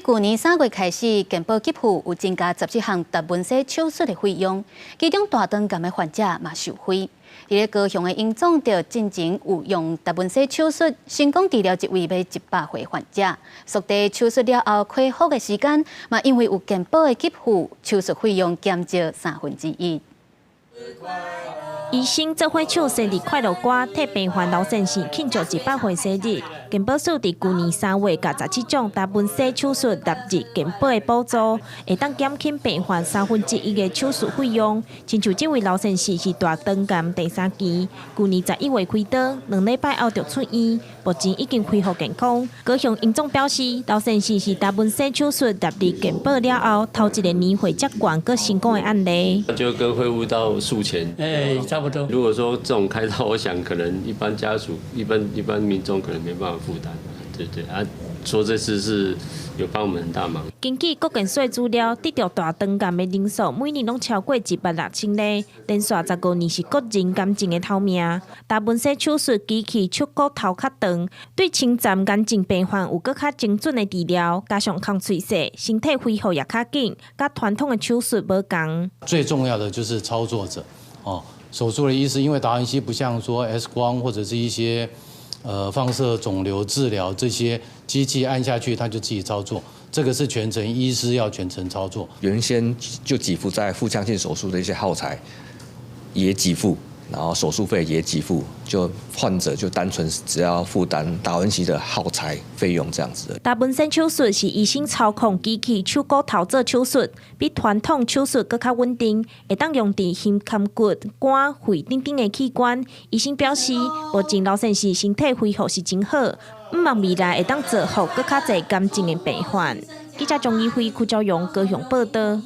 去年3月开始，健保给付有增加17项达文西手术的费用，其中大肠癌的患者嘛受惠。伫高雄的营总就进前有用达文西手术成功治疗一位要100岁患者，缩短手术了后恢复的时间，嘛因为有健保的给付，手术费用减少1/3。医生做伙唱生日快乐歌，替病患刘先生庆祝100岁生日。健保署伫去年3月甲17种达文西手术纳入健保的补助，会当减轻病患1/3的手术费用。亲像这位刘先生是大肠癌第3期，去年11月开刀，2礼拜后就出院，目前已经恢复健康。高雄营总表示，刘先生是达文西手术纳入健保了后，头一个年岁较悬、佮成功的案例。就跟恢复到术前，差不多。如果说这种开刀，我想可能一般家属、一般民众可能没办法负担。对啊，说这次是有帮我们很大忙。根据国健署资料，得到大肠癌的人数每年拢超过160,000例，连续15年是国人癌症的头名。达文西手术机器出骨头较长，对侵占癌症病患有更较精准的治疗，加上抗脆弱，身体恢复也较紧，甲传统的手术无同。最重要的就是操作者哦，手术的医师，因为达文西不像说 X 光或者是一些放射肿瘤治疗这些机器按下去，它就自己操作。这个是全程医师要全程操作。原先就给付在腹腔镜手术的一些耗材也给付，然后手术费也给付，就患者就单纯只要负担达文西的耗材费用这样子。达文西手术是医生操控机器手骨头做手术，比传统手术更较稳定，会当用伫心肝骨、肝、肺等等的器官。医生表示，目前刘先生身体恢复是真好，毋望未来会当造福更较侪癌症的病患。记者钟义辉、邱兆勇高雄报道。